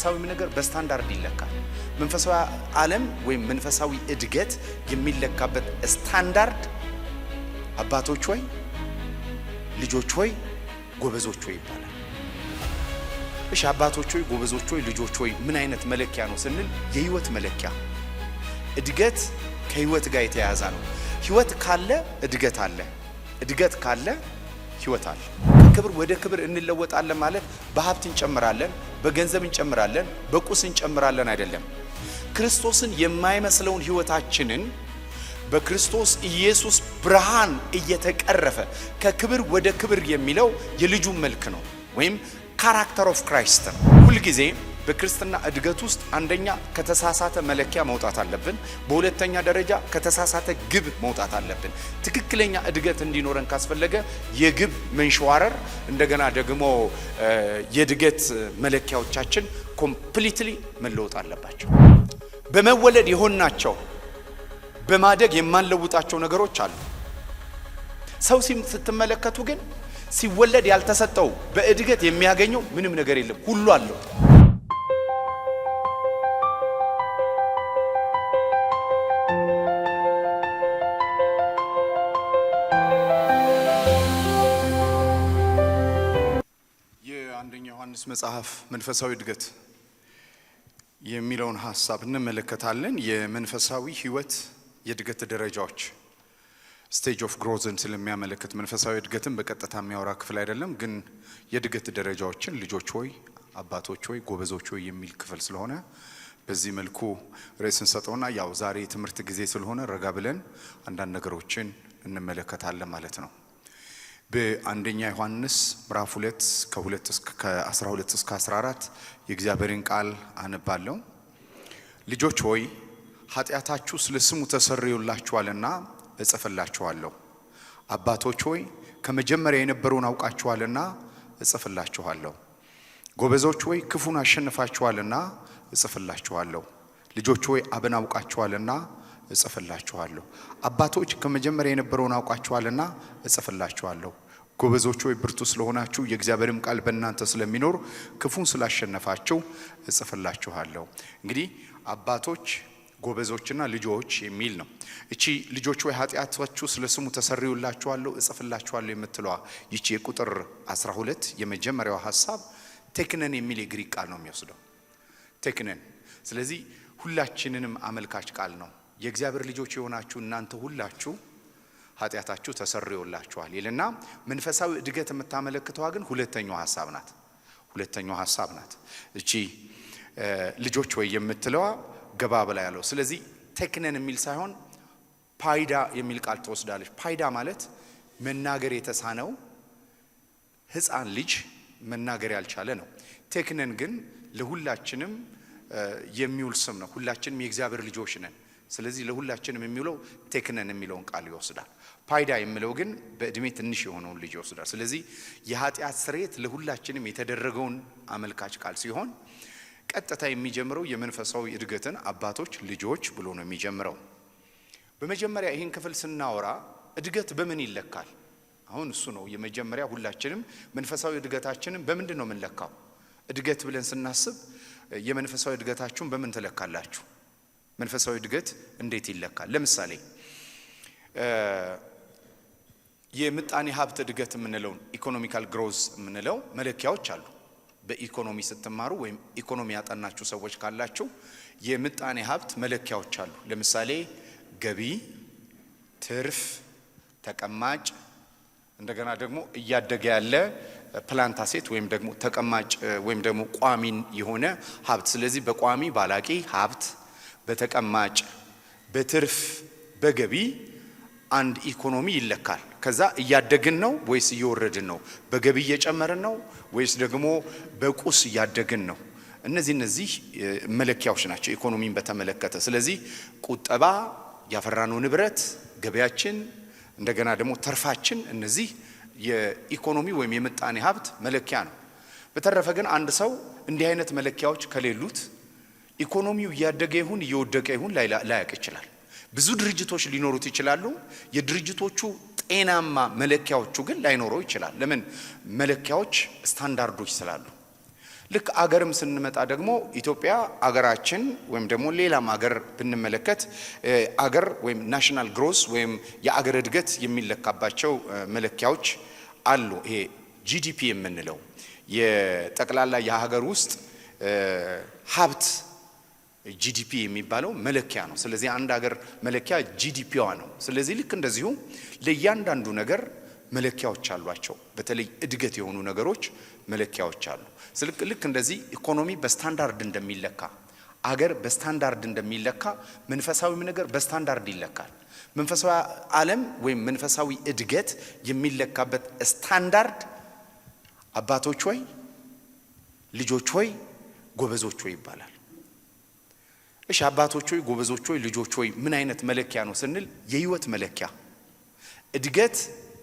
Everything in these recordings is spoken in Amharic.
መንፈሳዊ ነገር በስታንዳርድ ይለካል። መንፈሳዊ ዓለም ወይም መንፈሳዊ እድገት የሚለካበት ስታንዳርድ አባቶች ሆይ ልጆች ሆይ ጎበዞች ሆይ ይባላል። እሺ አባቶች ሆይ ጎበዞች ሆይ ልጆች ሆይ ምን አይነት መለኪያ ነው ስንል የህይወት መለኪያ። እድገት ከህይወት ጋር የተያያዘ ነው። ህይወት ካለ እድገት አለ፣ እድገት ካለ ህይወት አለ። ከክብር ወደ ክብር እንለወጣለን ማለት በሀብት እንጨምራለን፣ በገንዘብ እንጨምራለን፣ በቁስ እንጨምራለን አይደለም። ክርስቶስን የማይመስለውን ህይወታችንን በክርስቶስ ኢየሱስ ብርሃን እየተቀረፈ ከክብር ወደ ክብር የሚለው የልጁ መልክ ነው ወይም ካራክተር ኦፍ ክራይስት ነው። ሁሉ ጊዜ በክርስትና እድገት ውስጥ አንደኛ ከተሳሳተ መለኪያ መውጣት አለብን። በሁለተኛ ደረጃ ከተሳሳተ ግብ መውጣት አለብን። ትክክለኛ እድገት እንዲኖረን ካስፈለገ የግብ መንሸዋረር እንደገና ደግሞ የእድገት መለኪያዎቻችን ኮምፕሊትሊ መለወጥ አለባቸው። በመወለድ የሆናቸው በማደግ የማንለውጣቸው ነገሮች አሉ። ሰው ስትመለከቱ ግን ሲወለድ ያልተሰጠው በእድገት የሚያገኘው ምንም ነገር የለም፣ ሁሉ አለው። የአንደኛ ዮሐንስ መጽሐፍ መንፈሳዊ እድገት የሚለውን ሐሳብ እንመለከታለን። የመንፈሳዊ ህይወት የእድገት ደረጃዎች ስቴጅ ኦፍ ግሮዝን ስለሚያመለክት መንፈሳዊ እድገትን በቀጥታ የሚያወራ ክፍል አይደለም፣ ግን የእድገት ደረጃዎችን ልጆች ሆይ አባቶች ሆይ ጎበዞች ሆይ የሚል ክፍል ስለሆነ በዚህ መልኩ ርዕስ እንሰጠውና ያው ዛሬ የትምህርት ጊዜ ስለሆነ ረጋ ብለን አንዳንድ ነገሮችን እንመለከታለን ማለት ነው። በአንደኛ ዮሐንስ ምዕራፍ 2 ከ12 እስከ 14 የእግዚአብሔርን ቃል አነባለሁ። ልጆች ሆይ ኃጢአታችሁ ስለ ስሙ ተሰርዮላችኋልና እጽፍላችኋለሁ። አባቶች ሆይ ከመጀመሪያ የነበረውን አውቃችኋልና እጽፍላችኋለሁ። ጎበዞች ሆይ ክፉን አሸንፋችኋልና እጽፍላችኋለሁ። ልጆች ሆይ አብን አውቃችኋልና እጽፍላችኋለሁ። አባቶች ከመጀመሪያ የነበረውን አውቃችኋልና እጽፍላችኋለሁ። ጎበዞች ሆይ ብርቱ ስለሆናችሁ የእግዚአብሔርም ቃል በእናንተ ስለሚኖር ክፉን ስላሸነፋችሁ እጽፍላችኋለሁ። እንግዲህ አባቶች ጎበዞችና ልጆች የሚል ነው። እቺ ልጆች ሆይ ኃጢአታችሁ ስለ ስሙ ተሰርዮላችኋለሁ እጽፍላችኋለሁ የምትለዋ ይቺ የቁጥር 12 የመጀመሪያው ሐሳብ ቴክነን የሚል የግሪክ ቃል ነው የሚወስደው። ቴክነን ስለዚህ ሁላችንንም አመልካች ቃል ነው። የእግዚአብሔር ልጆች የሆናችሁ እናንተ ሁላችሁ ኃጢአታችሁ ተሰርዮላችኋል ይልና መንፈሳዊ እድገት የምታመለክተዋ ግን ሁለተኛው ሐሳብ ናት። እቺ ልጆች ሆይ የምትለዋ ገባ በላ ያለው። ስለዚህ ቴክነን የሚል ሳይሆን ፓይዳ የሚል ቃል ተወስዳለች። ፓይዳ ማለት መናገር የተሳነው ሕፃን ልጅ መናገር ያልቻለ ነው። ቴክነን ግን ለሁላችንም የሚውል ስም ነው። ሁላችንም የእግዚአብሔር ልጆች ነን። ስለዚህ ለሁላችንም የሚውለው ቴክነን የሚለውን ቃል ይወስዳል። ፓይዳ የሚለው ግን በእድሜ ትንሽ የሆነውን ልጅ ይወስዳል። ስለዚህ የኃጢአት ስርየት ለሁላችንም የተደረገውን አመልካች ቃል ሲሆን ቀጥታ የሚጀምረው የመንፈሳዊ እድገትን አባቶች ልጆች ብሎ ነው የሚጀምረው። በመጀመሪያ ይህን ክፍል ስናወራ እድገት በምን ይለካል? አሁን እሱ ነው የመጀመሪያ። ሁላችንም መንፈሳዊ እድገታችንን በምንድን ነው የምንለካው? እድገት ብለን ስናስብ የመንፈሳዊ እድገታችሁን በምን ትለካላችሁ? መንፈሳዊ እድገት እንዴት ይለካል? ለምሳሌ የምጣኔ ሀብት እድገት የምንለው ኢኮኖሚካል ግሮዝ የምንለው መለኪያዎች አሉ። በኢኮኖሚ ስትማሩ ወይም ኢኮኖሚ ያጠናችሁ ሰዎች ካላችሁ የምጣኔ ሀብት መለኪያዎች አሉ። ለምሳሌ ገቢ፣ ትርፍ፣ ተቀማጭ እንደገና ደግሞ እያደገ ያለ ፕላንት አሴት ወይም ደግሞ ተቀማጭ ወይም ደግሞ ቋሚ የሆነ ሀብት። ስለዚህ በቋሚ ባላቂ ሀብት፣ በተቀማጭ፣ በትርፍ፣ በገቢ አንድ ኢኮኖሚ ይለካል። ከዛ እያደግን ነው ወይስ እየወረድን ነው? በገቢ እየጨመርን ነው ወይስ ደግሞ በቁስ እያደግን ነው? እነዚህ መለኪያዎች ናቸው ኢኮኖሚን በተመለከተ። ስለዚህ ቁጠባ፣ ያፈራነው ንብረት፣ ገበያችን እንደገና ደግሞ ተርፋችን እነዚህ የኢኮኖሚ ወይም የምጣኔ ሀብት መለኪያ ነው። በተረፈ ግን አንድ ሰው እንዲህ አይነት መለኪያዎች ከሌሉት ኢኮኖሚው እያደገ ይሁን እየወደቀ ይሁን ላያቅ ይችላል። ብዙ ድርጅቶች ሊኖሩት ይችላሉ። የድርጅቶቹ ጤናማ መለኪያዎቹ ግን ላይኖረው ይችላል። ለምን? መለኪያዎች ስታንዳርዶች ስላሉ። ልክ አገርም ስንመጣ ደግሞ ኢትዮጵያ አገራችን ወይም ደግሞ ሌላም አገር ብንመለከት አገር ወይም ናሽናል ግሮስ ወይም የአገር እድገት የሚለካባቸው መለኪያዎች አሉ። ይሄ ጂዲፒ የምንለው የጠቅላላ የሀገር ውስጥ ሀብት ጂዲፒ የሚባለው መለኪያ ነው። ስለዚህ አንድ ሀገር መለኪያ ጂዲፒዋ ነው። ስለዚህ ልክ እንደዚሁ ለእያንዳንዱ ነገር መለኪያዎች አሏቸው። በተለይ እድገት የሆኑ ነገሮች መለኪያዎች አሉ። ልክ እንደዚህ ኢኮኖሚ በስታንዳርድ እንደሚለካ አገር በስታንዳርድ እንደሚለካ መንፈሳዊም ነገር በስታንዳርድ ይለካል። መንፈሳዊ ዓለም ወይም መንፈሳዊ እድገት የሚለካበት ስታንዳርድ አባቶች ሆይ ልጆች ሆይ ጎበዞች ሆይ ይባላል። እሺ አባቶች ሆይ ጎበዞች ሆይ ልጆች ሆይ ምን አይነት መለኪያ ነው ስንል የህይወት መለኪያ። እድገት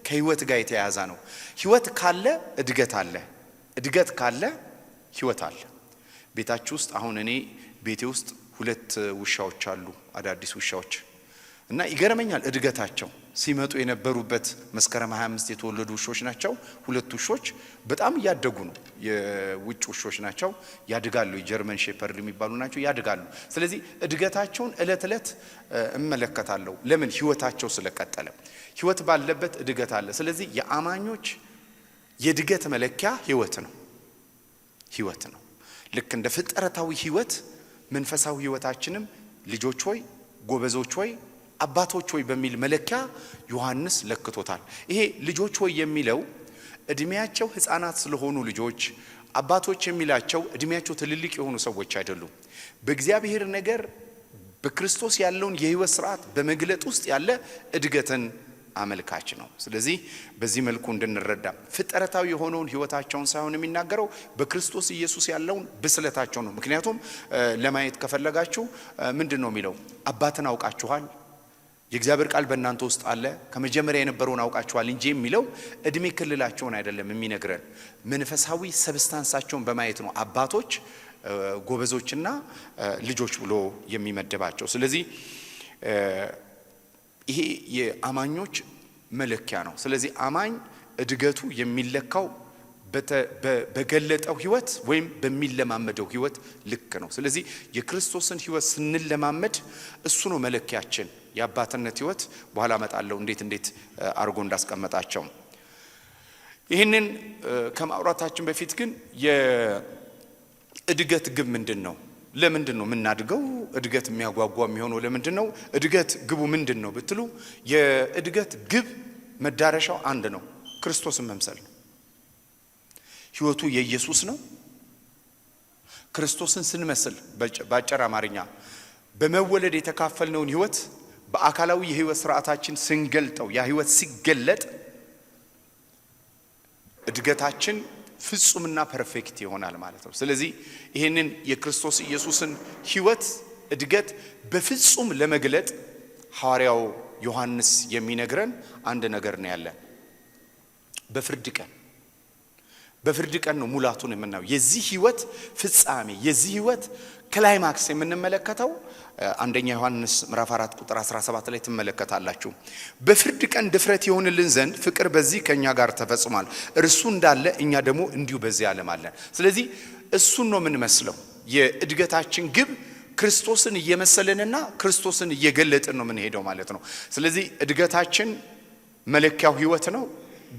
ከህይወት ጋር የተያያዘ ነው። ህይወት ካለ እድገት አለ፣ እድገት ካለ ህይወት አለ። ቤታችሁ ውስጥ አሁን እኔ ቤቴ ውስጥ 2 ውሻዎች አሉ፣ አዳዲስ ውሻዎች እና ይገርመኛል እድገታቸው። ሲመጡ የነበሩበት መስከረም 25 የተወለዱ ውሾች ናቸው። 2 ውሾች በጣም ያደጉ ነው። የውጭ ውሾች ናቸው፣ ያድጋሉ። የጀርመን ሼፐርድ የሚባሉ ናቸው፣ ያድጋሉ። ስለዚህ እድገታቸውን እለት እለት እመለከታለሁ። ለምን? ህይወታቸው ስለቀጠለ። ህይወት ባለበት እድገት አለ። ስለዚህ የአማኞች የእድገት መለኪያ ህይወት ነው፣ ህይወት ነው። ልክ እንደ ፍጥረታዊ ህይወት መንፈሳዊ ህይወታችንም ልጆች ሆይ ጎበዞች ሆይ አባቶች ሆይ በሚል መለኪያ ዮሐንስ ለክቶታል። ይሄ ልጆች ሆይ የሚለው እድሜያቸው ህፃናት ስለሆኑ ልጆች፣ አባቶች የሚላቸው እድሜያቸው ትልልቅ የሆኑ ሰዎች አይደሉም። በእግዚአብሔር ነገር በክርስቶስ ያለውን የህይወት ስርዓት በመግለጥ ውስጥ ያለ እድገትን አመልካች ነው። ስለዚህ በዚህ መልኩ እንድንረዳ ፍጥረታዊ የሆነውን ህይወታቸውን ሳይሆን የሚናገረው በክርስቶስ ኢየሱስ ያለውን ብስለታቸው ነው። ምክንያቱም ለማየት ከፈለጋችሁ ምንድነው የሚለው? አባትን አውቃችኋል፣ የእግዚአብሔር ቃል በእናንተ ውስጥ አለ፣ ከመጀመሪያ የነበረውን አውቃችኋል እንጂ የሚለው እድሜ ክልላቸውን አይደለም የሚነግረን፣ መንፈሳዊ ሰብስታንሳቸውን በማየት ነው አባቶች ጎበዞችና ልጆች ብሎ የሚመደባቸው። ስለዚህ ይሄ የአማኞች መለኪያ ነው። ስለዚህ አማኝ እድገቱ የሚለካው በገለጠው ህይወት ወይም በሚለማመደው ህይወት ልክ ነው። ስለዚህ የክርስቶስን ህይወት ስንለማመድ እሱ ነው መለኪያችን። የአባትነት ህይወት በኋላ መጣለው እንዴት አርጎ እንዳስቀመጣቸው። ይህንን ከማውራታችን በፊት ግን የእድገት ግብ ምንድነው? ለምንድነው የምናድገው? እድገት የሚያጓጓ የሚሆነው ለምንድነው? እድገት ግቡ ምንድነው ብትሉ የእድገት ግብ መዳረሻው አንድ ነው፣ ክርስቶስን መምሰል ነው። ህይወቱ የኢየሱስ ነው። ክርስቶስን ስንመስል በአጭር አማርኛ በመወለድ የተካፈልነውን ህይወት በአካላዊ የህይወት ስርዓታችን ስንገልጠው ያ ህይወት ሲገለጥ እድገታችን ፍጹምና ፐርፌክት ይሆናል ማለት ነው። ስለዚህ ይሄንን የክርስቶስ ኢየሱስን ህይወት እድገት በፍጹም ለመግለጥ ሐዋርያው ዮሐንስ የሚነግረን አንድ ነገር ነው ያለ። በፍርድ ቀን ነው ሙላቱን የምናየው። የዚህ ህይወት ፍጻሜ፣ የዚህ ህይወት ክላይማክስ የምንመለከተው አንደኛ ዮሐንስ ምዕራፍ 4 ቁጥር 17 ላይ ትመለከታላችሁ። በፍርድ ቀን ድፍረት ይሆንልን ዘንድ ፍቅር በዚህ ከኛ ጋር ተፈጽሟል፣ እርሱ እንዳለ እኛ ደግሞ እንዲሁ በዚህ ዓለም አለን። ስለዚህ እሱን ነው የምንመስለው። የእድገታችን ግብ ክርስቶስን እየመሰለንና ክርስቶስን እየገለጥን ነው የምንሄደው ማለት ነው። ስለዚህ እድገታችን መለኪያው ህይወት ነው፣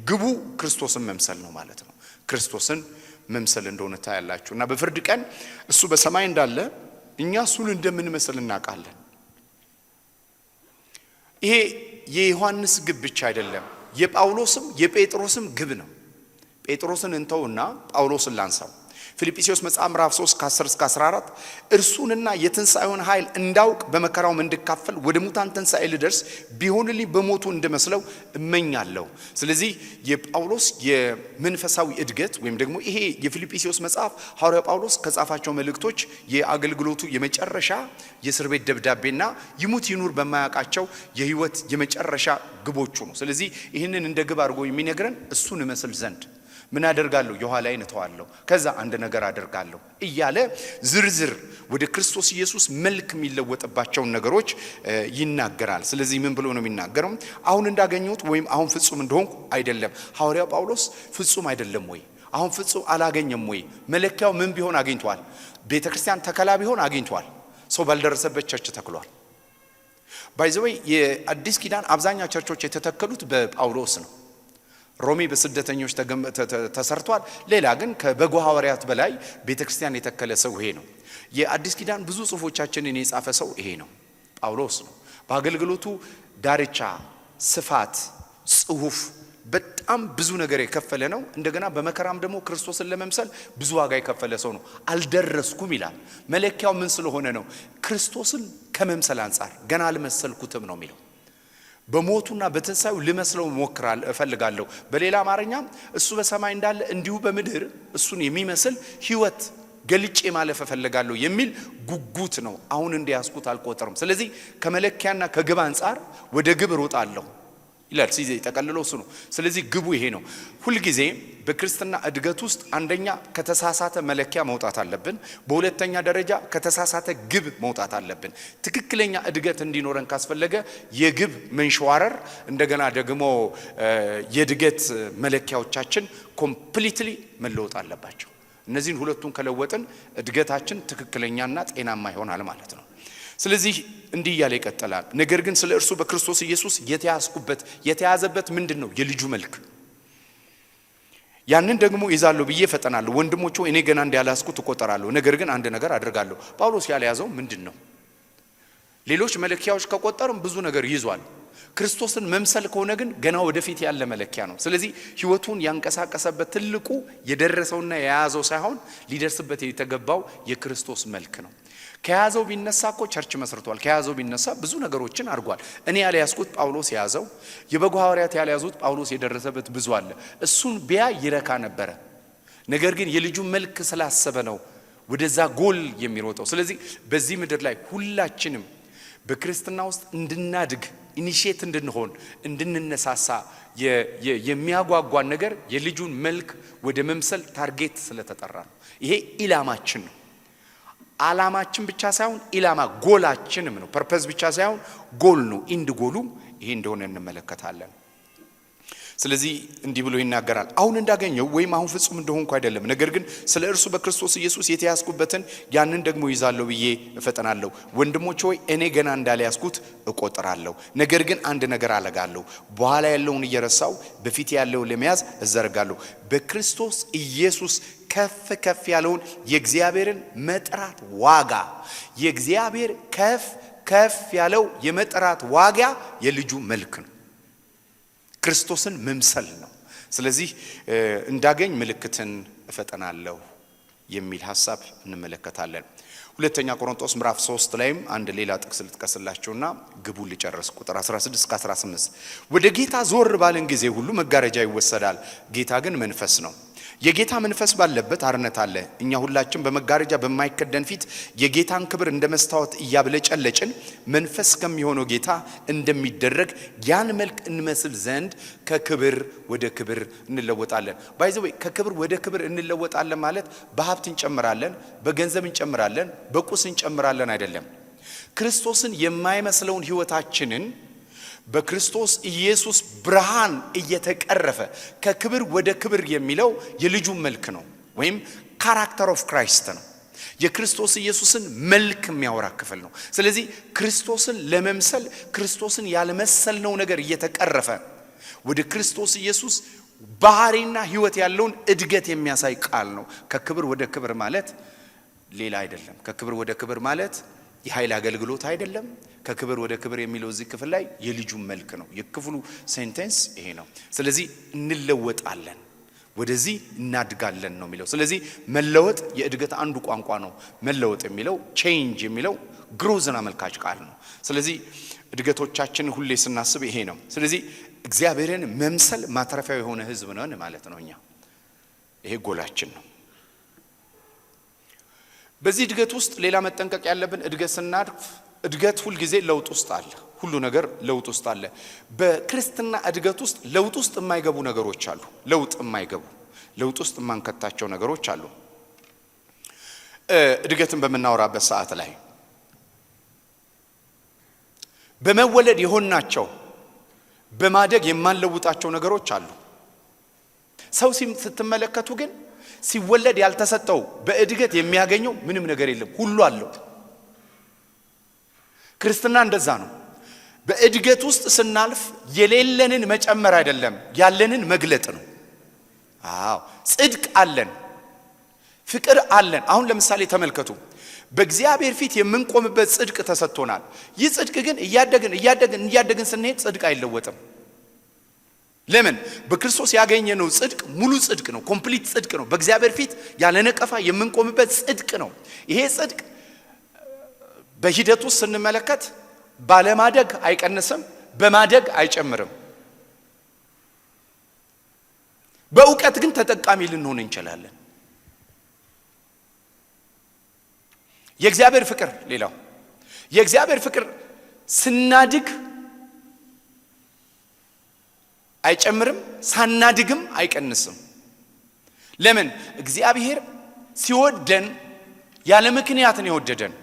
ግቡ ክርስቶስን መምሰል ነው ማለት ነው። ክርስቶስን መምሰል እንደሆነ ታያላችሁና በፍርድ ቀን እሱ በሰማይ እንዳለ እኛ እሱን እንደምንመስል እናውቃለን። ይሄ የዮሐንስ ግብ ብቻ አይደለም፣ የጳውሎስም የጴጥሮስም ግብ ነው። ጴጥሮስን እንተውና ጳውሎስን ላንሳው። ፊልጵስዩስ መጽሐፍ ምዕራፍ 3 ከ10 እስከ 14 እርሱንና የትንሣኤውን ኃይል እንዳውቅ በመከራውም እንድካፈል ወደ ሙታን ትንሣኤ ልደርስ ቢሆንልኝ በሞቱ እንደመስለው እመኛለሁ። ስለዚህ የጳውሎስ የመንፈሳዊ እድገት ወይም ደግሞ ይሄ የፊልጵስዩስ መጽሐፍ ሐዋርያው ጳውሎስ ከጻፋቸው መልእክቶች የአገልግሎቱ የመጨረሻ የእስር ቤት ደብዳቤና ይሙት ይኑር በማያውቃቸው የህይወት የመጨረሻ ግቦቹ ነው። ስለዚህ ይህንን እንደ ግብ አድርጎ የሚነግረን እሱን እመስል ዘንድ ምን አደርጋለሁ? የኋላዬን እተዋለሁ፣ ከዛ አንድ ነገር አደርጋለሁ እያለ ዝርዝር ወደ ክርስቶስ ኢየሱስ መልክ የሚለወጥባቸውን ነገሮች ይናገራል። ስለዚህ ምን ብሎ ነው የሚናገረው? አሁን እንዳገኘሁት ወይም አሁን ፍጹም እንደሆንኩ አይደለም። ሐዋርያው ጳውሎስ ፍጹም አይደለም ወይ? አሁን ፍጹም አላገኘም ወይ? መለኪያው ምን ቢሆን አግኝቷል? ቤተክርስቲያን ተከላ ቢሆን አግኝቷል። ሰው ባልደረሰበት ቸርች ተክሏል። ባይዘው የአዲስ ኪዳን አብዛኛው ቸርቾች የተተከሉት በጳውሎስ ነው። ሮሜ በስደተኞች ተሰርቷል። ሌላ ግን ከበጎ ሐዋርያት በላይ ቤተክርስቲያን የተከለ ሰው ይሄ ነው። የአዲስ ኪዳን ብዙ ጽሑፎቻችንን የጻፈ ሰው ይሄ ነው፣ ጳውሎስ ነው። በአገልግሎቱ ዳርቻ፣ ስፋት፣ ጽሑፍ በጣም ብዙ ነገር የከፈለ ነው። እንደገና በመከራም ደግሞ ክርስቶስን ለመምሰል ብዙ ዋጋ የከፈለ ሰው ነው። አልደረስኩም ይላል። መለኪያው ምን ስለሆነ ነው? ክርስቶስን ከመምሰል አንጻር ገና አልመሰልኩትም ነው የሚለው። በሞቱና በትንሳኤው ልመስለው እፈልጋለሁ። በሌላ አማርኛም እሱ በሰማይ እንዳለ እንዲሁ በምድር እሱን የሚመስል ሕይወት ገልጬ ማለፍ እፈልጋለሁ የሚል ጉጉት ነው። አሁን እንዲያስኩት አልቆጥርም። ስለዚህ ከመለኪያና ከግብ አንጻር ወደ ግብ ሮጣለሁ ይላል። ስለዚህ ተቀልሎ እሱ ነው። ስለዚህ ግቡ ይሄ ነው። ሁሉ ጊዜ በክርስትና እድገት ውስጥ አንደኛ ከተሳሳተ መለኪያ መውጣት አለብን። በሁለተኛ ደረጃ ከተሳሳተ ግብ መውጣት አለብን። ትክክለኛ እድገት እንዲኖረን ካስፈለገ የግብ መንሸዋረር፣ እንደገና ደግሞ የእድገት መለኪያዎቻችን ኮምፕሊትሊ መለወጥ አለባቸው። እነዚህን ሁለቱን ከለወጥን እድገታችን ትክክለኛና ጤናማ ይሆናል ማለት ነው። ስለዚህ እንዲህ ያለ ይቀጥላል። ነገር ግን ስለ እርሱ በክርስቶስ ኢየሱስ የተያዘበት ምንድነው? የልጁ መልክ። ያንን ደግሞ ይዛለሁ ብዬ ፈጠናለሁ። ወንድሞቼ እኔ ገና እንዳላስኩት እቆጠራለሁ። ነገር ግን አንድ ነገር አደርጋለሁ። ጳውሎስ ያልያዘው ምንድነው? ሌሎች መለኪያዎች ከቆጠርም ብዙ ነገር ይዟል። ክርስቶስን መምሰል ከሆነ ግን ገና ወደፊት ያለ መለኪያ ነው። ስለዚህ ሕይወቱን ያንቀሳቀሰበት ትልቁ የደረሰውና የያዘው ሳይሆን ሊደርስበት የተገባው የክርስቶስ መልክ ነው። ከያዘው ቢነሳ እኮ ቸርች መስርቷል። ከያዘው ቢነሳ ብዙ ነገሮችን አድርጓል። እኔ ያልያዝኩት ጳውሎስ ያዘው፣ የበጎ ሐዋርያት ያልያዙት ጳውሎስ የደረሰበት ብዙ አለ። እሱን ቢያ ይረካ ነበረ። ነገር ግን የልጁ መልክ ስላሰበ ነው ወደዛ ጎል የሚሮጠው። ስለዚህ በዚህ ምድር ላይ ሁላችንም በክርስትና ውስጥ እንድናድግ ኢኒሼት እንድንሆን እንድንነሳሳ የሚያጓጓን ነገር የልጁን መልክ ወደ መምሰል ታርጌት ስለተጠራ ነው። ይሄ ኢላማችን ነው። ዓላማችን ብቻ ሳይሆን ኢላማ ጎላችንም ነው። ፐርፐዝ ብቻ ሳይሆን ጎል ነው። ኢንድ ጎሉ ይሄ እንደሆነ እንመለከታለን። ስለዚህ እንዲህ ብሎ ይናገራል። አሁን እንዳገኘው ወይም አሁን ፍጹም እንደሆንኩ አይደለም፣ ነገር ግን ስለ እርሱ በክርስቶስ ኢየሱስ የተያዝኩበትን ያንን ደግሞ ይዛለሁ ብዬ እፈጠናለሁ። ወንድሞቼ ሆይ እኔ ገና እንዳልያዝኩት እቆጥራለሁ። ነገር ግን አንድ ነገር አለጋለሁ፣ በኋላ ያለውን እየረሳው በፊት ያለውን ለመያዝ እዘረጋለሁ። በክርስቶስ ኢየሱስ ከፍ ከፍ ያለውን የእግዚአብሔርን መጥራት ዋጋ፣ የእግዚአብሔር ከፍ ያለው የመጥራት ዋጋ የልጁ መልክ ነው። ክርስቶስን መምሰል ነው። ስለዚህ እንዳገኝ ምልክትን እፈጠናለሁ የሚል ሐሳብ እንመለከታለን። ሁለተኛ ቆሮንቶስ ምዕራፍ 3 ላይም አንድ ሌላ ጥቅስ ልጥቀስላችሁና ግቡን ሊጨርስ ቁጥር 16 እስከ 18 ወደ ጌታ ዞር ባለን ጊዜ ሁሉ መጋረጃ ይወሰዳል፣ ጌታ ግን መንፈስ ነው። የጌታ መንፈስ ባለበት አርነት አለ። እኛ ሁላችን በመጋረጃ በማይከደን ፊት የጌታን ክብር እንደ መስታወት እያብለጨለጭን መንፈስ ከሚሆነው ጌታ እንደሚደረግ ያን መልክ እንመስል ዘንድ ከክብር ወደ ክብር እንለወጣለን። ባይዘው ከክብር ወደ ክብር እንለወጣለን ማለት በሀብት እንጨምራለን፣ በገንዘብ እንጨምራለን፣ በቁስ እንጨምራለን አይደለም። ክርስቶስን የማይመስለውን ሕይወታችንን በክርስቶስ ኢየሱስ ብርሃን እየተቀረፈ ከክብር ወደ ክብር የሚለው የልጁ መልክ ነው፣ ወይም ካራክተር ኦፍ ክራይስት ነው። የክርስቶስ ኢየሱስን መልክ የሚያወራ ክፍል ነው። ስለዚህ ክርስቶስን ለመምሰል ክርስቶስን ያልመሰልነው ነገር እየተቀረፈ ወደ ክርስቶስ ኢየሱስ ባህሪና ሕይወት ያለውን እድገት የሚያሳይ ቃል ነው። ከክብር ወደ ክብር ማለት ሌላ አይደለም። ከክብር ወደ ክብር ማለት የኃይል አገልግሎት አይደለም። ከክብር ወደ ክብር የሚለው እዚህ ክፍል ላይ የልጁ መልክ ነው። የክፍሉ ሴንቴንስ ይሄ ነው። ስለዚህ እንለወጣለን፣ ወደዚህ እናድጋለን ነው የሚለው። ስለዚህ መለወጥ የእድገት አንዱ ቋንቋ ነው። መለወጥ የሚለው ቼንጅ የሚለው ግሮዝን አመልካች ቃል ነው። ስለዚህ እድገቶቻችን ሁሌ ስናስብ ይሄ ነው። ስለዚህ እግዚአብሔርን መምሰል ማትረፊያው የሆነ ህዝብ ነን ማለት ነው። እኛ ይሄ ጎላችን ነው። በዚህ እድገት ውስጥ ሌላ መጠንቀቅ ያለብን እድገት ስናድግ እድገት ሁሉ ጊዜ ለውጥ ውስጥ አለ። ሁሉ ነገር ለውጥ ውስጥ አለ። በክርስትና እድገት ውስጥ ለውጥ ውስጥ የማይገቡ ነገሮች አሉ። ለውጥ ውስጥ የማንከታቸው ነገሮች አሉ። እድገትን በመናወራበት ሰዓት ላይ በመወለድ የሆናቸው በማደግ የማንለውጣቸው ነገሮች አሉ። ሰው ስትመለከቱ ግን ሲወለድ ያልተሰጠው በእድገት የሚያገኘው ምንም ነገር የለም፣ ሁሉ አለው። ክርስትና እንደዛ ነው። በእድገት ውስጥ ስናልፍ የሌለንን መጨመር አይደለም፣ ያለንን መግለጥ ነው። አዎ ጽድቅ አለን፣ ፍቅር አለን። አሁን ለምሳሌ ተመልከቱ፣ በእግዚአብሔር ፊት የምንቆምበት ጽድቅ ተሰጥቶናል። ይህ ጽድቅ ግን እያደግን ስንሄድ ጽድቅ አይለወጥም። ለምን? በክርስቶስ ያገኘነው ጽድቅ ሙሉ ጽድቅ ነው፣ ኮምፕሊት ጽድቅ ነው። በእግዚአብሔር ፊት ያለ ነቀፋ የምንቆምበት ጽድቅ ነው። ይሄ ጽድቅ በሂደቱ ስንመለከት ባለማደግ አይቀንስም፣ በማደግ አይጨምርም። በእውቀት ግን ተጠቃሚ ልንሆን እንችላለን። የእግዚአብሔር ፍቅር ሌላው የእግዚአብሔር ፍቅር ስናድግ አይጨምርም፣ ሳናድግም አይቀንስም። ለምን? እግዚአብሔር ሲወደን ያለ ምክንያት ነው የወደደን።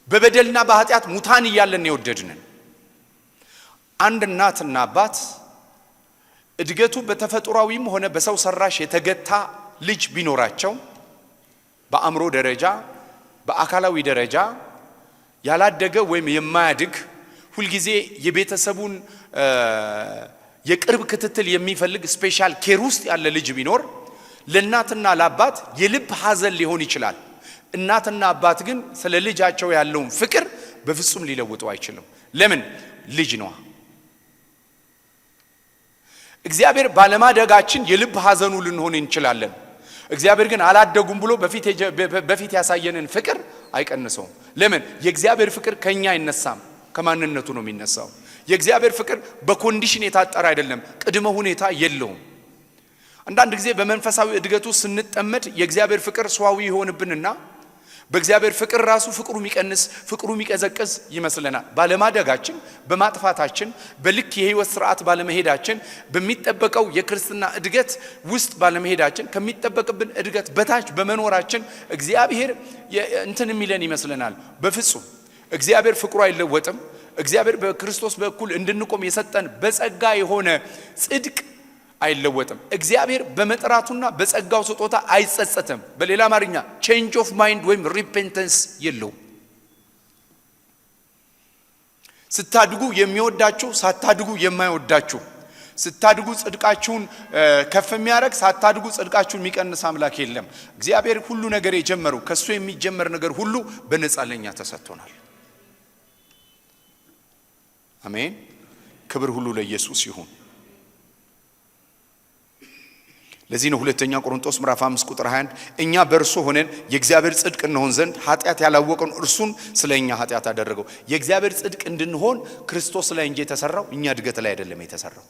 በበደልና በኃጢአት ሙታን እያለን የወደድነን። አንድ እናትና አባት እድገቱ በተፈጥሯዊም ሆነ በሰው ሰራሽ የተገታ ልጅ ቢኖራቸው በአእምሮ ደረጃ በአካላዊ ደረጃ ያላደገ ወይም የማያድግ ሁልጊዜ የቤተሰቡን የቅርብ ክትትል የሚፈልግ ስፔሻል ኬር ውስጥ ያለ ልጅ ቢኖር ለእናትና ለአባት የልብ ሐዘን ሊሆን ይችላል። እናትና አባት ግን ስለ ልጃቸው ያለውን ፍቅር በፍጹም ሊለውጡ አይችልም። ለምን? ልጅ ነው። እግዚአብሔር ባለማደጋችን የልብ ሐዘኑ ልንሆን እንችላለን። እግዚአብሔር ግን አላደጉም ብሎ በፊት ያሳየንን ፍቅር አይቀንሰውም። ለምን? የእግዚአብሔር ፍቅር ከኛ አይነሳም፣ ከማንነቱ ነው የሚነሳው። የእግዚአብሔር ፍቅር በኮንዲሽን የታጠረ አይደለም፣ ቅድመ ሁኔታ የለውም። አንዳንድ ጊዜ በመንፈሳዊ እድገቱ ስንጠመድ የእግዚአብሔር ፍቅር ሰዋዊ ይሆንብንና በእግዚአብሔር ፍቅር ራሱ ፍቅሩ የሚቀንስ ፍቅሩ የሚቀዘቅዝ ይመስለናል። ባለማደጋችን፣ በማጥፋታችን፣ በልክ የህይወት ስርዓት ባለመሄዳችን፣ በሚጠበቀው የክርስትና እድገት ውስጥ ባለመሄዳችን፣ ከሚጠበቅብን እድገት በታች በመኖራችን እግዚአብሔር እንትን የሚለን ይመስለናል። በፍጹም እግዚአብሔር ፍቅሩ አይለወጥም። እግዚአብሔር በክርስቶስ በኩል እንድንቆም የሰጠን በጸጋ የሆነ ጽድቅ አይለወጥም። እግዚአብሔር በመጥራቱና በጸጋው ስጦታ አይጸጸትም። በሌላ አማርኛ ቼንጅ ኦፍ ማይንድ ወይም ሪፔንተንስ የለውም። ስታድጉ የሚወዳችሁ፣ ሳታድጉ የማይወዳችሁ፣ ስታድጉ ጽድቃችሁን ከፍ የሚያደርግ፣ ሳታድጉ ጽድቃችሁን የሚቀንስ አምላክ የለም። እግዚአብሔር ሁሉ ነገር የጀመረው ከሱ የሚጀመር ነገር ሁሉ በነፃ ለኛ ተሰጥቶናል። አሜን። ክብር ሁሉ ለኢየሱስ ይሁን። ለዚህ ነው ሁለተኛ ቆሮንቶስ ምዕራፍ 5 ቁጥር 21 እኛ በእርሱ ሆነን የእግዚአብሔር ጽድቅ እንሆን ዘንድ ኃጢአት ያላወቀን እርሱን ስለኛ ኃጢአት አደረገው። የእግዚአብሔር ጽድቅ እንድንሆን ክርስቶስ ላይ እንጂ የተሰራው እኛ እድገት ላይ አይደለም የተሰራው።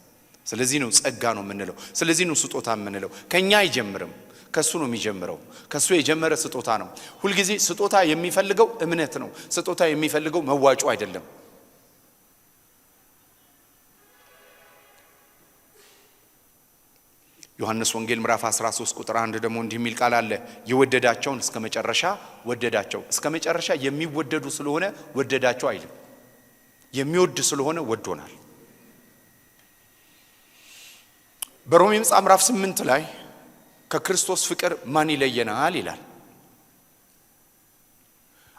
ስለዚህ ነው ጸጋ ነው የምንለው። ስለዚህ ነው ስጦታ የምንለው። ከኛ አይጀምርም፣ ከሱ ነው የሚጀምረው። ከሱ የጀመረ ስጦታ ነው። ሁልጊዜ ስጦታ የሚፈልገው እምነት ነው። ስጦታ የሚፈልገው መዋጮ አይደለም። ዮሐንስ ወንጌል ምዕራፍ 13 ቁጥር 1 ደግሞ እንዲህ የሚል ቃል አለ። የወደዳቸውን እስከ መጨረሻ ወደዳቸው። እስከ መጨረሻ የሚወደዱ ስለሆነ ወደዳቸው አይልም። የሚወድ ስለሆነ ወዶናል። በሮሜ ምዕራፍ 8 ላይ ከክርስቶስ ፍቅር ማን ይለየናል ይላል።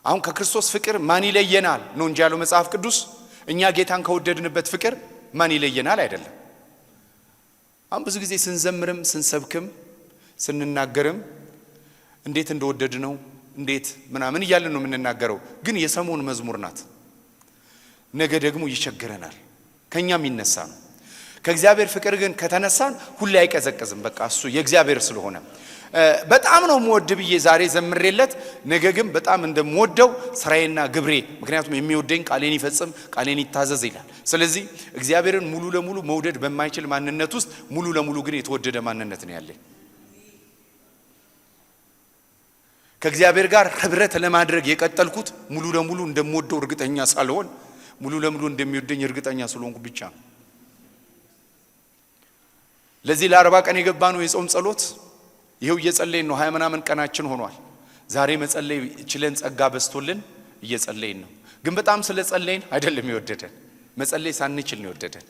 አሁን ከክርስቶስ ፍቅር ማን ይለየናል ነው እንጂ ያለው መጽሐፍ ቅዱስ እኛ ጌታን ከወደድንበት ፍቅር ማን ይለየናል አይደለም። አሁን ብዙ ጊዜ ስንዘምርም ስንሰብክም ስንናገርም እንዴት እንደወደድ ነው እንዴት ምናምን እያልን ነው የምንናገረው። ግን የሰሞን መዝሙር ናት። ነገ ደግሞ ይቸገረናል። ከኛም ይነሳ ነው። ከእግዚአብሔር ፍቅር ግን ከተነሳን ሁሌ አይቀዘቅዝም። በቃ እሱ የእግዚአብሔር ስለሆነ በጣም ነው የምወድ ብዬ ዛሬ ዘምሬለት ነገ ግን በጣም እንደምወደው ስራዬና ግብሬ፣ ምክንያቱም የሚወደኝ ቃሌን ይፈጽም ቃሌን ይታዘዝ ይላል። ስለዚህ እግዚአብሔርን ሙሉ ለሙሉ መውደድ በማይችል ማንነት ውስጥ ሙሉ ለሙሉ ግን የተወደደ ማንነት ነው ያለኝ። ከእግዚአብሔር ጋር ህብረት ለማድረግ የቀጠልኩት ሙሉ ለሙሉ እንደምወደው እርግጠኛ ሳልሆን ሙሉ ለሙሉ እንደሚወደኝ እርግጠኛ ስለሆንኩ ብቻ ነው። ለዚህ ለ40 ቀን የገባነው የጾም ጸሎት ይሄው እየጸለይን ነው። 20 ምናምን ቀናችን ሆኗል። ዛሬ መጸለይ ችለን ጸጋ በስቶልን እየጸለይን ነው። ግን በጣም ስለጸለይን አይደለም የወደደን፣ መጸለይ ሳንችል ነው የወደደን።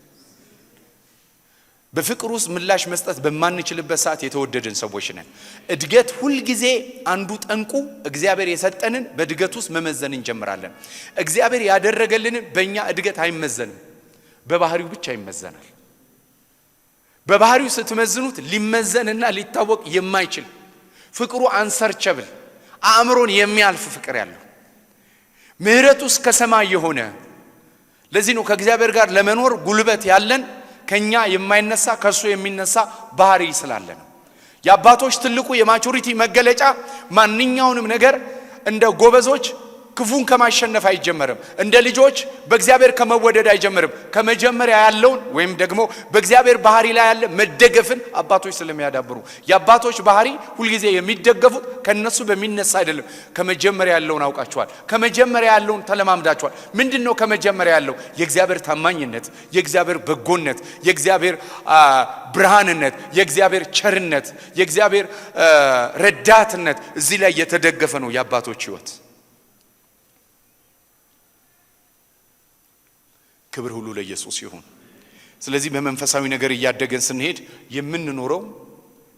በፍቅር ውስጥ ምላሽ መስጠት በማንችልበት ሰዓት የተወደድን ሰዎች ነን። እድገት ሁሉ ጊዜ አንዱ ጠንቁ እግዚአብሔር የሰጠንን በእድገት ውስጥ መመዘን እንጀምራለን። እግዚአብሔር ያደረገልን በእኛ እድገት አይመዘንም፣ በባህሪው ብቻ ይመዘናል። በባህሪው ስትመዝኑት ሊመዘንና ሊታወቅ የማይችል ፍቅሩ አንሰርቸብል አእምሮን የሚያልፍ ፍቅር ያለው ምህረቱ እስከ ሰማይ የሆነ ለዚህ ነው ከእግዚአብሔር ጋር ለመኖር ጉልበት ያለን ከኛ የማይነሳ ከሱ የሚነሳ ባህሪ ስላለ ነው። የአባቶች ትልቁ የማቹሪቲ መገለጫ ማንኛውንም ነገር እንደ ጎበዞች ክፉን ከማሸነፍ አይጀመርም። እንደ ልጆች በእግዚአብሔር ከመወደድ አይጀምርም። ከመጀመሪያ ያለውን ወይም ደግሞ በእግዚአብሔር ባህሪ ላይ ያለ መደገፍን አባቶች ስለሚያዳብሩ የአባቶች ባህሪ ሁሉ ጊዜ የሚደገፉት ከነሱ በሚነሳ አይደለም። ከመጀመሪያ ያለውን አውቃቸዋል። ከመጀመሪያ ያለውን ተለማምዳቸዋል። ምንድነው ከመጀመሪያ ያለው? የእግዚአብሔር ታማኝነት፣ የእግዚአብሔር በጎነት፣ የእግዚአብሔር ብርሃንነት፣ የእግዚአብሔር ቸርነት፣ የእግዚአብሔር ረዳትነት እዚህ ላይ የተደገፈ ነው የአባቶች ሕይወት። ክብር ሁሉ ለኢየሱስ ይሁን። ስለዚህ በመንፈሳዊ ነገር እያደገን ስንሄድ የምንኖረው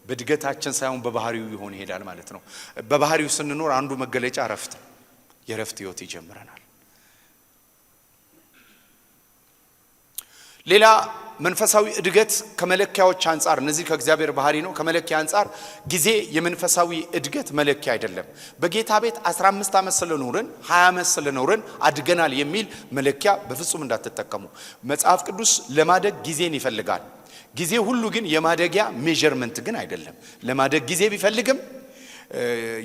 በእድገታችን ሳይሆን በባህሪው ይሆን ይሄዳል ማለት ነው። በባህሪው ስንኖር አንዱ መገለጫ እረፍት፣ የእረፍት ሕይወት ይጀምረናል። ሌላ መንፈሳዊ እድገት ከመለኪያዎች አንፃር እነዚህ ከእግዚአብሔር ባህሪ ነው። ከመለኪያ አንፃር ጊዜ የመንፈሳዊ እድገት መለኪያ አይደለም። በጌታ ቤት 15 ዓመት ስለኖርን 20 ዓመት ስለኖርን አድገናል የሚል መለኪያ በፍጹም እንዳትጠቀሙ። መጽሐፍ ቅዱስ ለማደግ ጊዜን ይፈልጋል። ጊዜ ሁሉ ግን የማደጊያ ሜዠርመንት ግን አይደለም። ለማደግ ጊዜ ቢፈልግም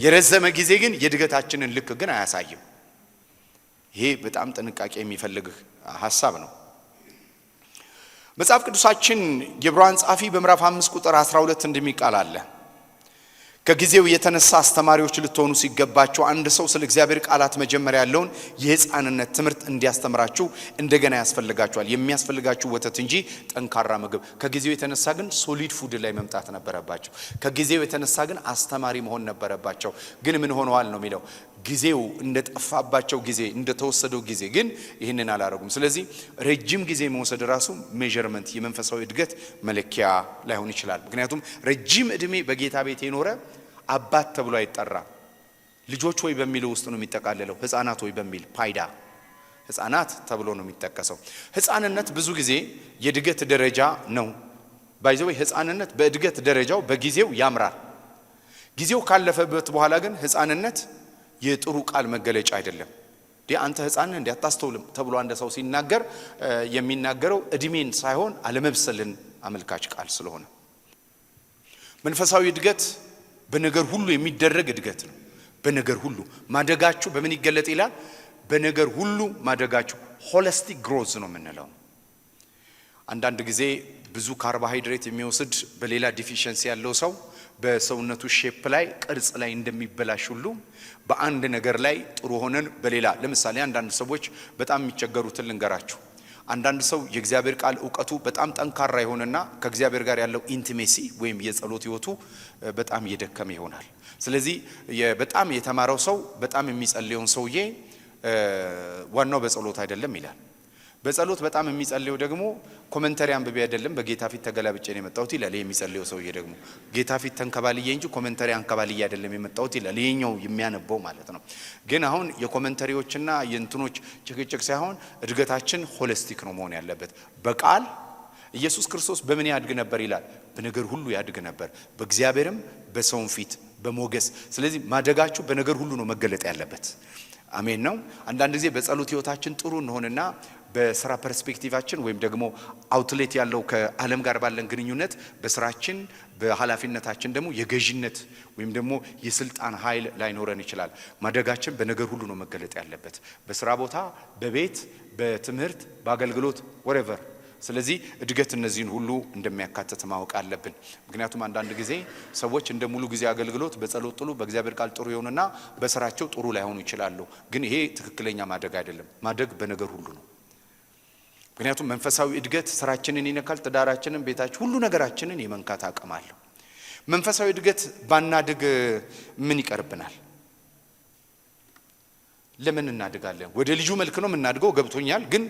የረዘመ ጊዜ ግን የእድገታችንን ልክ ግን አያሳይም። ይሄ በጣም ጥንቃቄ የሚፈልግ ሐሳብ ነው። መጽሐፍ ቅዱሳችን የዕብራውያን ጻፊ በምዕራፍ 5 ቁጥር 12 እንደሚቃል አለ። ከጊዜው የተነሳ አስተማሪዎች ልትሆኑ ሲገባቸው አንድ ሰው ስለ እግዚአብሔር ቃላት መጀመሪያ ያለውን የሕፃንነት ትምህርት እንዲያስተምራችሁ እንደገና ያስፈልጋችኋል። የሚያስፈልጋችሁ ወተት እንጂ ጠንካራ ምግብ። ከጊዜው የተነሳ ግን ሶሊድ ፉድ ላይ መምጣት ነበረባቸው። ከጊዜው የተነሳ ግን አስተማሪ መሆን ነበረባቸው። ግን ምን ሆነዋል ነው የሚለው። ጊዜው እንደጠፋባቸው ጊዜ እንደተወሰደው ጊዜ ግን ይህንን አላረጉም። ስለዚህ ረጅም ጊዜ መውሰድ ራሱ ሜዠርመንት የመንፈሳዊ እድገት መለኪያ ላይሆን ይችላል። ምክንያቱም ረጅም እድሜ በጌታ ቤት የኖረ አባት ተብሎ አይጠራም። ልጆች ሆይ በሚለው ውስጥ ነው የሚጠቃለለው። ሕፃናት ሆይ በሚል ፓይዳ ሕፃናት ተብሎ ነው የሚጠቀሰው። ሕፃንነት ብዙ ጊዜ የእድገት ደረጃ ነው። ባይዘው ሕፃንነት በእድገት ደረጃው በጊዜው ያምራል። ጊዜው ካለፈበት በኋላ ግን ሕፃንነት የጥሩ ቃል መገለጫ አይደለም። አንተ ሕፃን እንዴ አታስተውልም ተብሎ አንድ ሰው ሲናገር የሚናገረው እድሜን ሳይሆን አለመብሰልን አመልካች ቃል ስለሆነ መንፈሳዊ እድገት በነገር ሁሉ የሚደረግ እድገት ነው። በነገር ሁሉ ማደጋችሁ በምን ይገለጥ ይላል? በነገር ሁሉ ማደጋችሁ ሆሊስቲክ ግሮዝ ነው የምንለው። አንዳንድ ጊዜ ብዙ ካርቦሃይድሬት የሚወስድ በሌላ ዲፊሸንሲ ያለው ሰው በሰውነቱ ሼፕ ላይ ቅርጽ ላይ እንደሚበላሽ ሁሉ በአንድ ነገር ላይ ጥሩ ሆነን በሌላ ለምሳሌ አንዳንድ ሰዎች በጣም የሚቸገሩትን ልንገራችሁ። አንዳንድ ሰው የእግዚአብሔር ቃል ዕውቀቱ በጣም ጠንካራ ይሆንና ከእግዚአብሔር ጋር ያለው ኢንቲሜሲ ወይም የጸሎት ሕይወቱ በጣም እየደከመ ይሆናል። ስለዚህ በጣም የተማረው ሰው በጣም የሚጸልየውን ሰውዬ ዋናው በጸሎት አይደለም ይላል። በጸሎት በጣም የሚጸልየው ደግሞ ኮሜንተሪ አንብቤ አይደለም በጌታ ፊት ተገላብጬ ነው የመጣሁት ይላል። የሚጸልየው ሰውዬ ደግሞ ጌታ ፊት ተንከባልዬ እንጂ ኮሜንተሪ አንከባልዬ አይደለም የመጣሁት ይላል። ይሄኛው የሚያነበው ማለት ነው። ግን አሁን የኮሜንተሪዎችና የእንትኖች ጭቅጭቅ ሳይሆን እድገታችን ሆሊስቲክ ነው መሆን ያለበት። በቃል ኢየሱስ ክርስቶስ በምን ያድግ ነበር ይላል? በነገር ሁሉ ያድግ ነበር፣ በእግዚአብሔርም በሰውም ፊት በሞገስ። ስለዚህ ማደጋችሁ በነገር ሁሉ ነው መገለጥ ያለበት። አሜን ነው። አንዳንድ ጊዜ በጸሎት ሕይወታችን ጥሩ እንሆንና በስራ ፐርስፔክቲቫችን ወይም ደግሞ አውትሌት ያለው ከዓለም ጋር ባለን ግንኙነት በስራችን በኃላፊነታችን ደግሞ የገዥነት ወይም ደግሞ የስልጣን ኃይል ላይኖረን ይችላል። ማደጋችን በነገር ሁሉ ነው መገለጥ ያለበት፣ በስራ ቦታ፣ በቤት፣ በትምህርት፣ በአገልግሎት whatever። ስለዚህ እድገት እነዚህን ሁሉ እንደሚያካትት ማወቅ አለብን። ምክንያቱም አንዳንድ ጊዜ ሰዎች እንደ ሙሉ ጊዜ አገልግሎት በጸሎት ጥሩ በእግዚአብሔር ቃል ጥሩ ይሆንና በስራቸው ጥሩ ላይሆኑ ይችላሉ። ግን ይሄ ትክክለኛ ማደግ አይደለም። ማደግ በነገር ሁሉ ነው። ምክንያቱም መንፈሳዊ እድገት ስራችንን ይነካል፣ ትዳራችንን፣ ቤታችን፣ ሁሉ ነገራችንን የመንካት አቅም አለው። መንፈሳዊ እድገት ባናድግ ምን ይቀርብናል? ለምን እናድጋለን? ወደ ልጁ መልክ ነው የምናድገው ገብቶኛል። ግን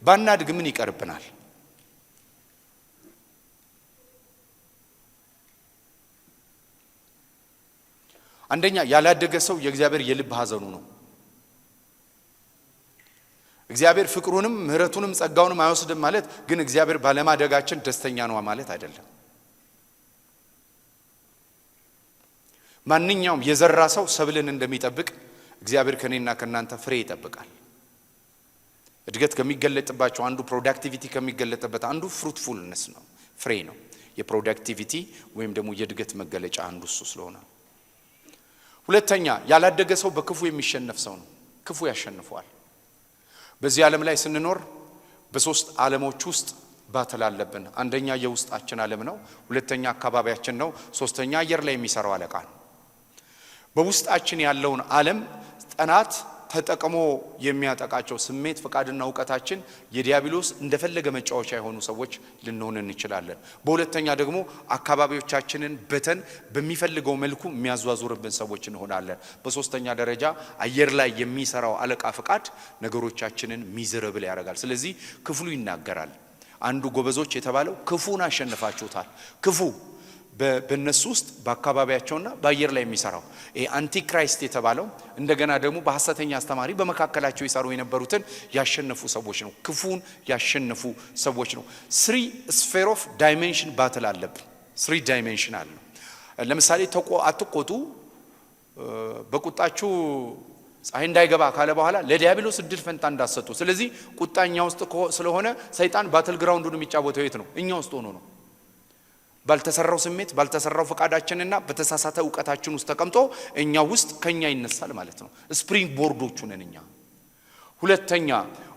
ባናድግ ምን ይቀርብናል? አንደኛ ያላደገ ሰው የእግዚአብሔር የልብ ሐዘኑ ነው። እግዚአብሔር ፍቅሩንም ምህረቱንም ጸጋውንም አይወስድም ማለት ግን እግዚአብሔር ባለማደጋችን ደስተኛ ነው ማለት አይደለም። ማንኛውም የዘራ ሰው ሰብልን እንደሚጠብቅ እግዚአብሔር ከኔና ከናንተ ፍሬ ይጠብቃል። እድገት ከሚገለጥባቸው አንዱ ፕሮዳክቲቪቲ ከሚገለጥበት አንዱ ፍሩትፉልነስ ነው፣ ፍሬ ነው። የፕሮዳክቲቪቲ ወይም ደግሞ የእድገት መገለጫ አንዱ እሱ ስለሆነ። ሁለተኛ ያላደገ ሰው በክፉ የሚሸነፍ ሰው ነው። ክፉ ያሸንፈዋል። በዚህ ዓለም ላይ ስንኖር በሶስት ዓለሞች ውስጥ ባትል አለብን። አንደኛ የውስጣችን ዓለም ነው፣ ሁለተኛ አካባቢያችን ነው፣ ሶስተኛ አየር ላይ የሚሰራው አለቃ ነው። በውስጣችን ያለውን ዓለም ጠላት ተጠቅሞ የሚያጠቃቸው ስሜት፣ ፈቃድና ዕውቀታችን የዲያብሎስ እንደፈለገ መጫወቻ የሆኑ ሰዎች ልንሆን እንችላለን። በሁለተኛ ደግሞ አካባቢዎቻችንን በሚፈልገው መልኩ የሚያዟዙርብን ሰዎች እንሆናለን። በሶስተኛ ደረጃ አየር ላይ የሚሰራው አለቃ ፈቃድ ነገሮቻችንን ሚዘረብል ያደርጋል። ስለዚህ ክፍሉ ይናገራል። አንዱ ጎበዞች የተባለው ክፉን አሸንፋችሁታል። ክፉ በእነሱ ውስጥ በአካባቢያቸውና በአየር ላይ የሚሰራው አንቲክራይስት የተባለው እንደገና ደግሞ በሐሰተኛ አስተማሪ በመካከላቸው ይሰሩ የነበሩትን ያሸነፉ ሰዎች ነው። ክፉን ያሸነፉ ሰዎች ነው። 3 ስፌር ኦፍ ዳይሜንሽን ባትል አለብን። 3 ዳይሜንሽን አለ። ለምሳሌ አትቆጡ፣ በቁጣችሁ ፀሐይ እንዳይገባ ካለ በኋላ ለዲያብሎስ እድል ፈንታ እንዳሰጡ። ስለዚህ ቁጣኛ ውስጥ ስለሆነ ሰይጣን ባትል ግራውንዱን የሚጫወተው የት ነው? እኛ ውስጥ ሆኖ ነው። ባልተሰራው ስሜት ባልተሰራው ፈቃዳችንና በተሳሳተ ዕውቀታችን ውስጥ ተቀምጦ እኛ ውስጥ ከኛ ይነሳል ማለት ነው። ስፕሪንግ ቦርዶቹ ነን እኛ። ሁለተኛ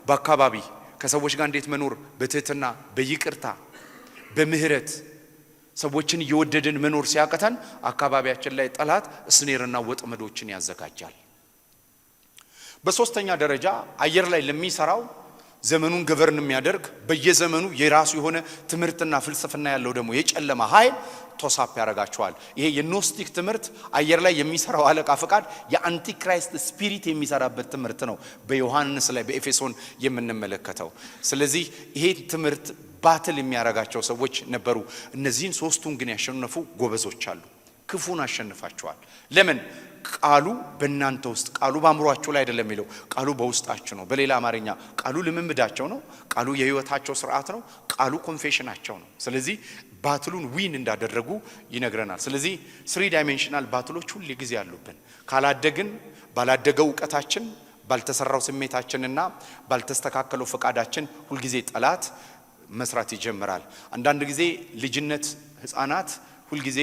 በአካባቢ ከሰዎች ጋር እንዴት መኖር፣ በትህትና በይቅርታ በምህረት ሰዎችን እየወደድን መኖር ሲያቀተን አካባቢያችን ላይ ጠላት ስኔርና ወጥመዶችን ያዘጋጃል። በሶስተኛ ደረጃ አየር ላይ ለሚሰራው ዘመኑን ገቨርን የሚያደርግ በየዘመኑ የራሱ የሆነ ትምህርትና ፍልስፍና ያለው ደግሞ የጨለማ ኃይል ቶሳፕ ያደርጋቸዋል። ይሄ የኖስቲክ ትምህርት አየር ላይ የሚሰራው አለቃ ፈቃድ የአንቲክራይስት ስፒሪት የሚሰራበት ትምህርት ነው በዮሐንስ ላይ በኤፌሶን የምንመለከተው። ስለዚህ ይሄ ትምህርት ባትል የሚያደርጋቸው ሰዎች ነበሩ። እነዚህን ሶስቱን ግን ያሸነፉ ጎበዞች አሉ። ክፉን አሸንፋቸዋል። ለምን? ቃሉ በእናንተ ውስጥ፣ ቃሉ በአእምሮአችሁ ላይ አይደለም የሚለው፣ ቃሉ በውስጣችሁ ነው። በሌላ አማርኛ ቃሉ ልምምዳቸው ነው። ቃሉ የህይወታቸው ስርዓት ነው። ቃሉ ኮንፌሽናቸው ነው። ስለዚህ ባትሉን ዊን እንዳደረጉ ይነግረናል። ስለዚህ 3 ዳይሜንሽናል ባትሎች ሁሉ ጊዜ አሉብን። ካላደግን ባላደገው ዕውቀታችን ባልተሰራው ስሜታችንና ባልተስተካከለው ፈቃዳችን ሁሉ ጊዜ ጠላት መስራት ይጀምራል። አንዳንድ ጊዜ ልጅነት ህፃናት ሁሉ ጊዜ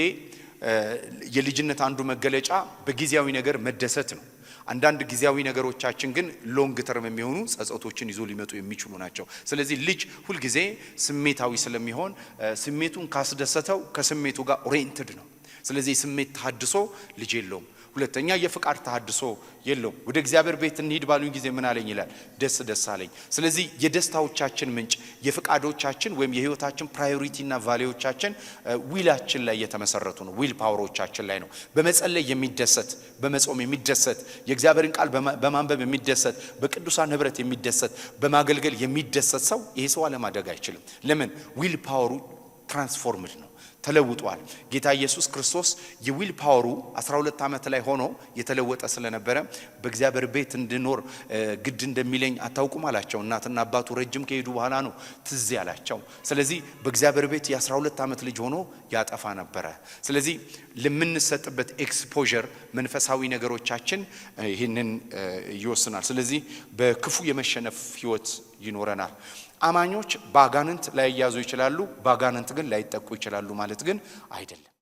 የልጅነት አንዱ መገለጫ በጊዜያዊ ነገር መደሰት ነው። አንዳንድ ጊዜያዊ ነገሮቻችን ግን ሎንግ ተርም የሚሆኑ ጸጸቶችን ይዞ ሊመጡ የሚችሉ ናቸው። ስለዚህ ልጅ ሁሉ ጊዜ ስሜታዊ ስለሚሆን ስሜቱን ካስደሰተው ከስሜቱ ጋር ኦሪየንትድ ነው። ስለዚህ ስሜት ተሐድሶ ልጅ የለውም። ሁለተኛ የፍቃድ ተሐድሶ የለውም። ወደ እግዚአብሔር ቤት እንሂድ ባሉኝ ጊዜ ምን አለኝ ይላል? ደስ ደስ አለኝ። ስለዚህ የደስታዎቻችን ምንጭ የፍቃዶቻችን ወይም የህይወታችን ፕራዮሪቲና ቫልዩዎቻችን ዊላችን ላይ የተመሰረቱ ነው። ዊል ፓወሮቻችን ላይ ነው። በመጸለይ የሚደሰት፣ በመጾም የሚደሰት፣ የእግዚአብሔርን ቃል በማንበብ የሚደሰት፣ በቅዱሳን ህብረት የሚደሰት፣ በማገልገል የሚደሰት ሰው ይሄ ሰው አለማደግ አይችልም። ለምን? ዊል ፓወሩ ትራንስፎርምድ ነው፣ ተለውጧል። ጌታ ኢየሱስ ክርስቶስ የዊል ፓወሩ 12 ዓመት ላይ ሆኖ የተለወጠ ስለነበረ በእግዚአብሔር ቤት እንድኖር ግድ እንደሚለኝ አታውቁም አላቸው። እናትና አባቱ ረጅም ከሄዱ በኋላ ነው ትዝ ያላቸው። ስለዚህ በእግዚአብሔር ቤት የ12 ዓመት ልጅ ሆኖ ያጠፋ ነበረ። ስለዚህ ለምንሰጥበት ኤክስፖዠር መንፈሳዊ ነገሮቻችን ይህንን ይወስናል። ስለዚህ በክፉ የመሸነፍ ህይወት ይኖረናል። አማኞች ባጋንንት ላይ ያዙ ይችላሉ፣ ባጋንንት ግን ላይጠቁ ይችላሉ ማለት ግን አይደለም።